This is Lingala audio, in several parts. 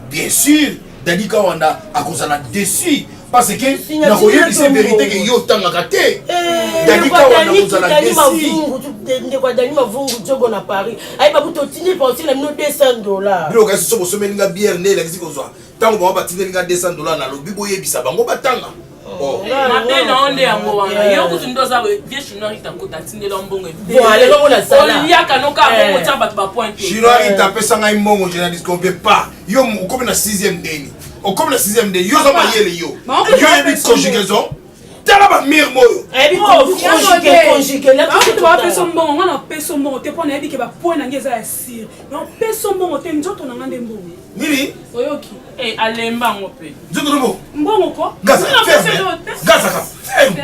Bien sûr, Dadi Kawanda a cause déçu parce que la c'est vérité que yo tanga kate. Dadi Kawanda cause la déçu. Dani mavungu jogo na Paris. Ai ba butotini pa aussi na $200. Bilo ka so so meninga bière ne la kisi kozwa. Tango ba batine ninga $200 na lobi boye bisa bango batanga. Oh, na onde yango wana. Yo kutundo za vie chinois itakota tindela mbongo. Voilà, comme la sala. Il y a kanoka mbongo tsa batu ba point. Chinois itapesa ngai mbongo je na discompé pas. Yo comme na 6e deni. O comme la 6e deni. Yo za mayele yo. Yo yebi conjugaison. Tala ba mir moyo. Ebi conjugué là tu vas faire son bon, on a fait son bon, tu prends ebi ke ba point na ngeza ya sir. On fait son bon, tu njoto na ngande mbongo. Nini? Oyoki. Alemba ngope. Njoto no. Mbongo ko? Gaza ferme. Gaza ka ferme.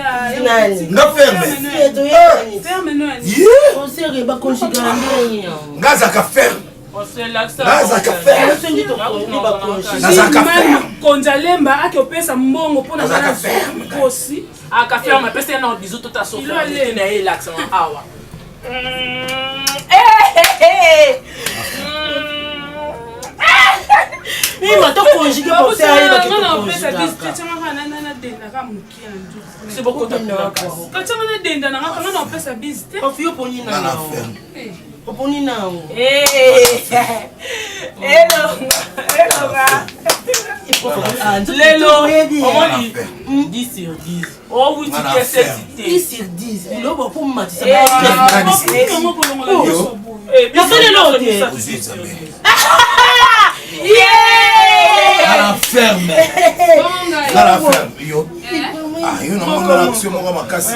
Nga ferme. Ferme no. On sait ba conjugué ndenge. Gaza ka ferme. On sait là ça. Gaza ka ferme. On sait to ko ba conjugué. Gaza ka ferme. Konjalemba akopesa mbongo pona Gaza ferme. Aussi. Aka ferme pesa na bizu to ta sofa. Il na relax awa. Il m'a tout conjugué pour faire aller dans non, c'est beaucoup de temps. Quand tu as des dents, on peut sa visite. On fait pour Nina. Pour Nina. On dit 10 sur 10. Oh oui, tu t'es cité. 10 sur 10. Il va pour Matisse. Comment pour À la ferme. À la ferme. Yo. Ah, yo non mon action moi ma casse.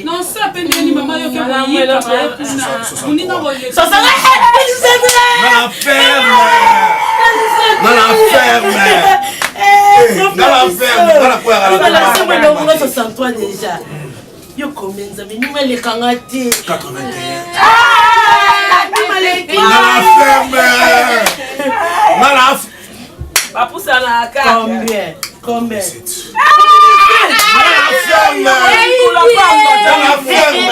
non ça peine ni maman yo ke boyi uninga boye ça ça la ferme. La ferme. La ferme. La quoi la ferme. La 63 déjà. Yo combien ça mais nous les kangati 81. La ferme. La pas pour ça la carte. Combien la ferme. La ferme.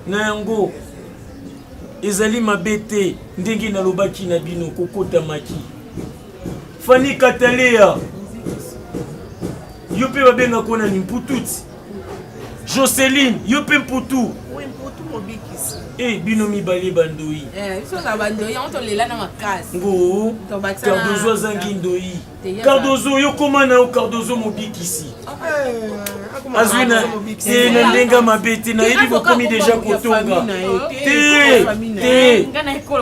Nango ezali mabete ndenge na lobaki na bino kokota maki Fanny Katalea yo pe babenga kona ni mpututi Joseline yo pe mputu bino mibale bandoi. Biso na bandoi on tolela na makasi. Ngo. Cardozo azangi ndoi. Cardozo yo komana o Cardozo mobikisi. Azwina te na ndenga mabete na yebi bokomi deja kotonga. Te.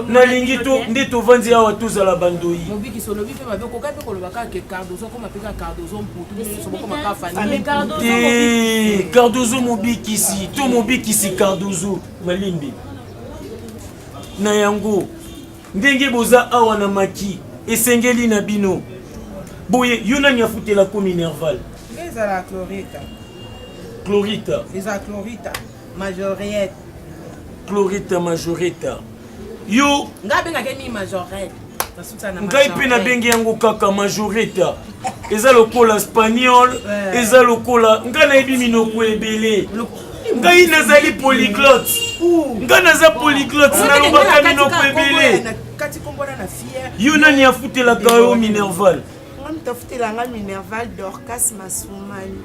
Na lingi to nde to vanzi awa tozala bandoi. Mobikisi olobi pe mabe koka pe koloba ka ke Cardozo koma pe ka Cardozo mputu so boko maka fani. Cardozo mobikisi to mobikisi Cardozo malimbi. Na yango ndenge boza awa na maki esengeli na bino boye yona nya futela komi nerval ezala chlorita majorette yo ngabenga ke mi majorette ngai pe na bengi yango kaka majorette eza lokola espagnol eza lokola ngai nayebi minoko ebele ngai nazali polyglotte ngai naza polyglotte nalobaka minoko ebele yo nani afutelaka yo minerval tafutelanga minerval Dorcas Masumani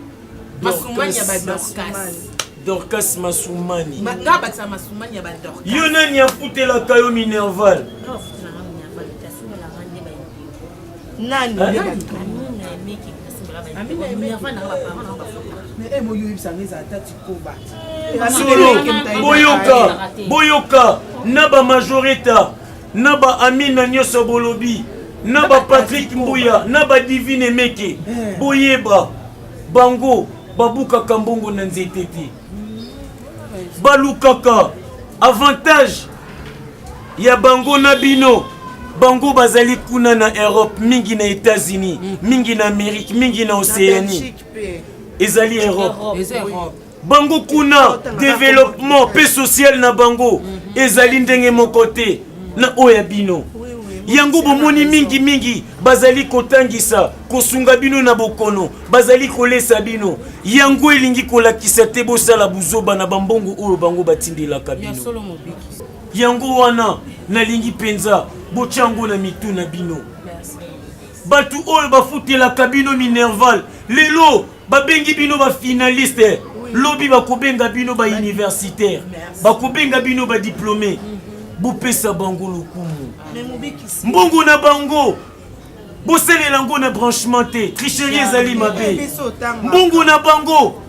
Dorcas Masumani ngabakisa Masumani ya ba Dorcas yo nani afutelaka yo minerval nani solo boyoka na ba majorita na ba Amina nyonso bolobi na ba Patrick Mbuya na ba Divine Meke boyeba bango babukaka mbongo na nzete te balukaka avantage ya bango na bino bango bazali kuna na Europe mingi na États-Unis mingi na Amérique mingi na Océanie ezali Europe bango kuna développement pe social na bango ezali ndenge moko te na oya bino yango bomoni mingi bazali kotangisa kosunga bino na bokono bazali kolesa bino yango elingi kolakisa te bosala buzoba na bambongo oyo bango batindelaka bino yango wana nalingi penza bochango na mitu na bino batu oyo bafutelaka bino minerval lelo babengi bino ba finaliste lobi bakobenga bino ba universitaire bakobenga bino ba diplômé bopesa bango lokumu mbongo na bango boselela ngo na branchement te tricherie ezali mabe mbongo na bango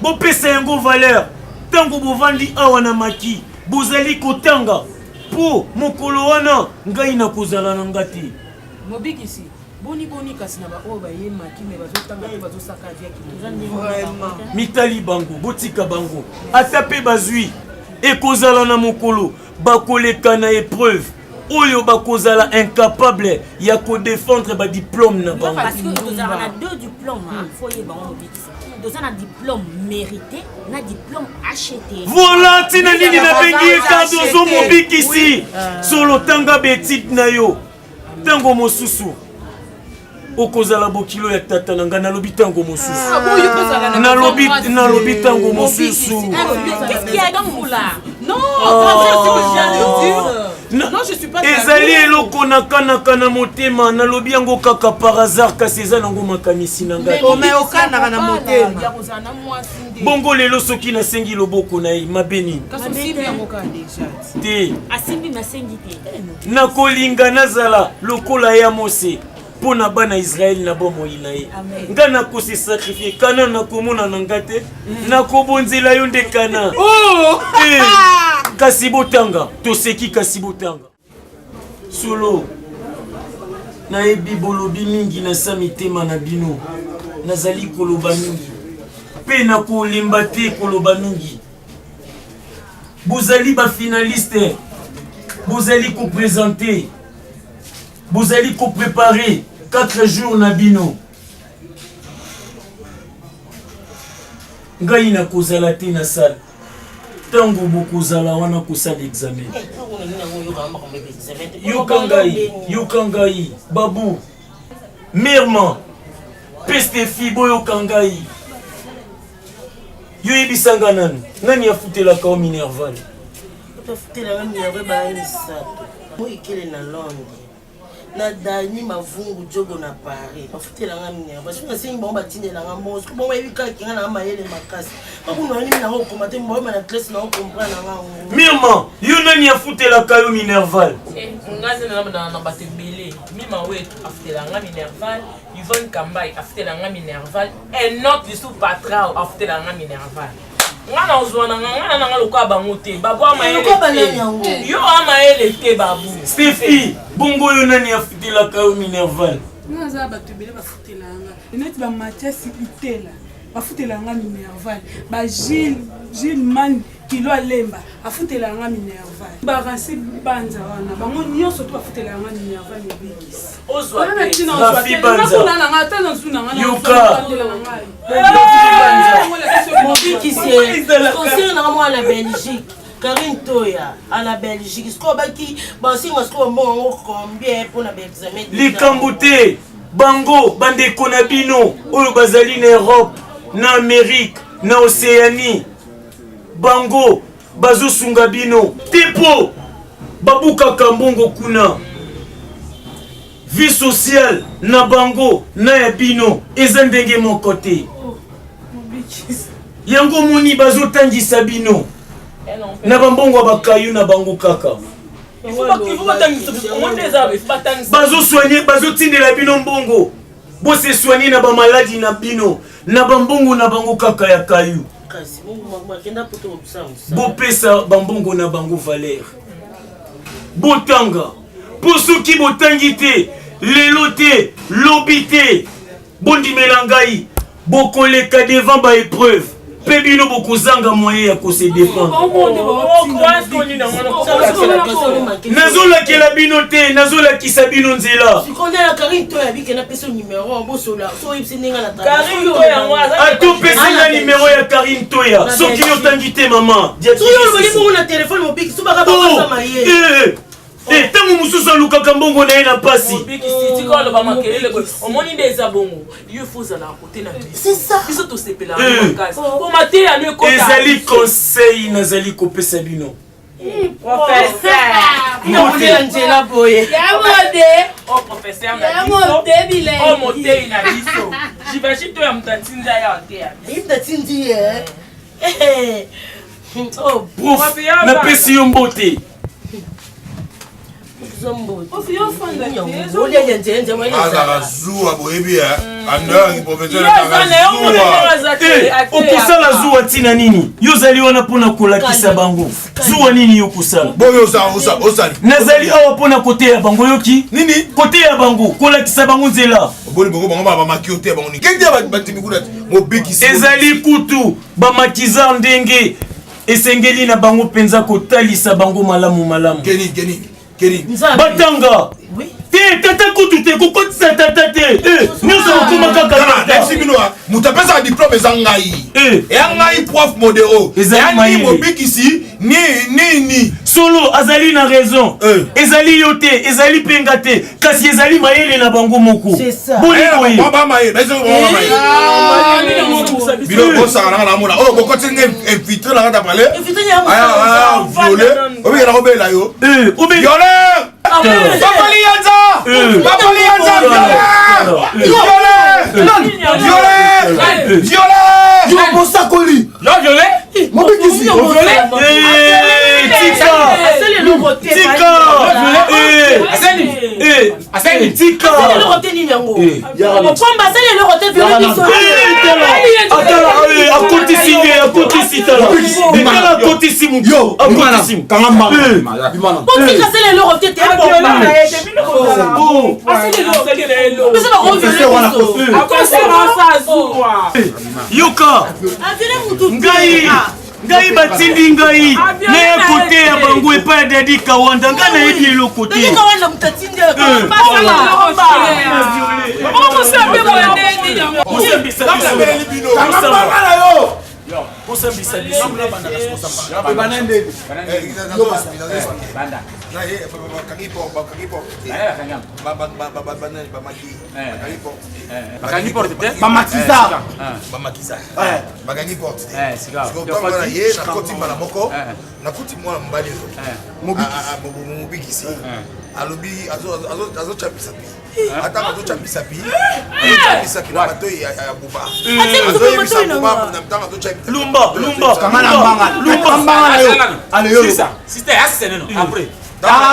bopesa yango valeur tango bovandi awa na maki bozali kotanga po mokolo wana ngai na kozala na ngati mobikisi boni kasi na ba oyo baye maki me bazotanga te bazosaka dia mitali bango botika bango ata pe bazwi ekozala na mokolo bakoleka na épreuve oyo bakozala incapable ya kodéfendre ba diplôme na bango parce que nous avons deux diplômes foyer bango bikisi nous avons un diplôme mérité na diplôme acheté voilà tina nini na bengi Cardozo mobikisi solo tanga betite na yo tango mosusu okozala bokilo ya tata na nga nalobi tango mosusu nalobi tango mosusu qu'est-ce qu'il y a dans vous là non je suis pas ezali eloko nakanaka na motema nalobi yango kaka par hasard kasi eza nango makanisi na ngai okanaka na motema bongo lelo soki nasengi loboko na ye mabeni te nakolinga nazala lokola ya Mose mpo na bana Israël na bomoi na ye nga nakose sacrifier kana nakomona na nga te nakobonzela yo nde kana kasi botanga toseki kasi botanga solo nayebi bolobi mingi na sa mitema na bino nazali koloba mingi mpe nakolemba te koloba mingi bozali bafinaliste bozali koprésente bozali koprépare 4 jours na bino ngai nakozala te na sale tango bokozala wana kosala examen yoka ngai babu mirma peste fi boyoka ngai yo yebisanga nani nani afutelaka o minerval tofutelaka minerval baye misato moikele na Londres na Dani Mavungu Diogo na Paris bafutela nga minere parce que c'est bon batindela nga mos ko bon yebi ka kinga na mayele makasi bakuna nani na ko komate mbo na classe na ko comprendre nga Mima yo nani afutela kayo Minerval ngazi na batebele mima wetu afutela nga Minerval Yvonne Kambai afutela nga Minerval et notre sous patron afutela nga Minerval ngana ozwana ngana nanga lokwa bango te babu amaele yo amaele te babu Stéphie bongo yo nani afutela kayo Minerval naza batebele bafutelanga neti ba Mathias Itela bafutelanga Minerval ba Gilles Man kilo alemba afutelanga Minerval ba Ransi Banza wana bango nyonso to bafutelanga Minerval ebikisi ozwa te Rafi Banza Yoka concert na moi la Belgique Karine Toya à la Belgique ce qu'on baki basi ngasko mbongo combien pour na examen likambote bango bandeko na bino oyo bazali na Europe na Amérique na Océanie bango bazosunga bino tipo babukaka mbongo kuna vie sociale na bango na ya bino eza ndenge moko te yango moni bazotangisa bino na bambongo bakayu na bango kaka bazosoigner bazotindela bino mbongo bose soigner na bamaladi na bino na bambongo na bango kaka ya kayu bopesa bambongo na bango valeur botanga po soki botangi te lelo te lobi te bondimela ngai bokoleka devant baépreuve mpe bino bokozanga moyen ya kose défendre nazolakela bino te nazolakisa bino nzela atopesinga nimero ya Karine Toya soki yotangi te mama ntango mosusu alukaka mbongo na ye na pasi ezali conseil nazali kopesa bino prof napesi yo mbote okosala zuwa ntina nini yo ozali wana mpona kolakisa bango zuwa nini yo kosala nazali awa mpona koteya bango yoki nini koteya bango kolakisa bango nzela ezali kutu bamakiza ndenge esengeli na bango mpenza kotalisa bango malamu batanga te tata kutu te kokotisa tata te nyonso okoma kaka moto apesaka diplôme eza ngai eya ngai prof modero ezali mobikisi nini solo azali na raison ezali yo te ezali mpenga te kasi ezali mayele na bango moko bino osaka nanga namona oyo kokotinga infiltre nanga ta pale viole obikena kobela yo violeur Papali Yanza Yoka ngai batindi ngai na kote ya bango epa ya Dadi Kawanda ngai na yebi eloko te Banda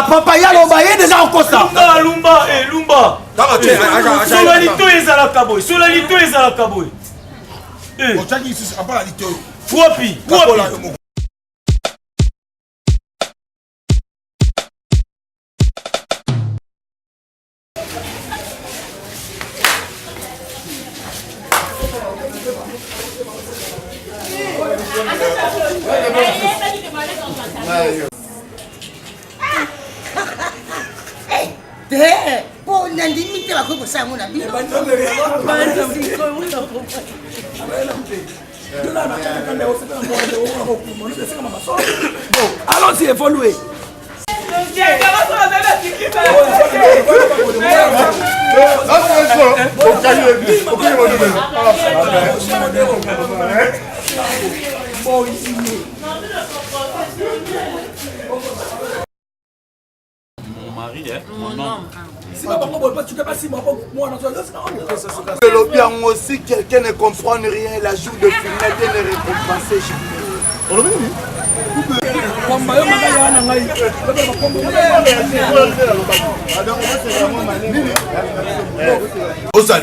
papa yaloba ye déjà okosa lumba lumba sola lito ezalaka boye sola lito ezalaka boye wapi po nandimi te bakoki kosala ngo na bino allons-y évoluer. Mon mari, mon homme. Le bien aussi, quelqu'un ne comprend rien, la joue de finalité ne récompensé.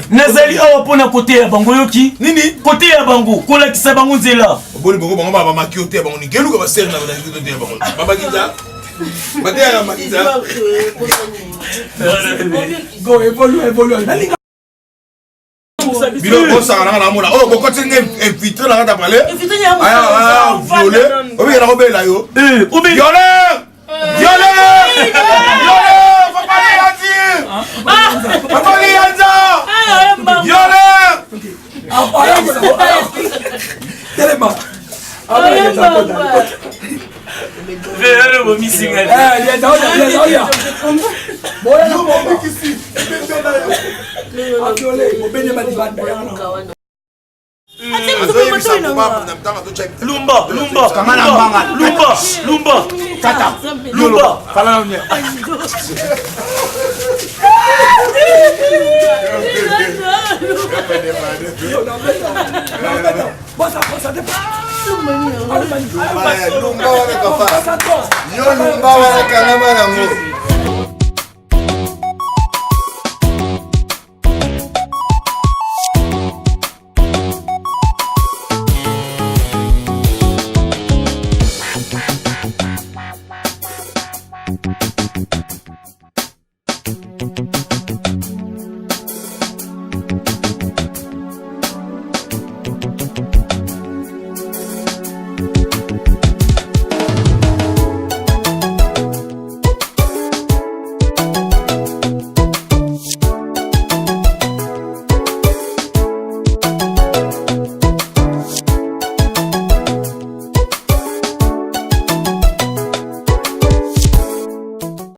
nazali awa mpona kote ya bango yoki nini kote ya bango kolakisa bango nzela oboli bango bango bamaki yo te bango nikeluka basere na te ya bango babakiza bateya makiza Go évolue. bilo bosaka nanga namona oyo kokotinga infiltre nanga ta pale viole obiki nakobela yo viole papali yanza viole Telema. veyano bomisinga lumba lumba lumba lumba tata lumba Lumba wana kangama nango.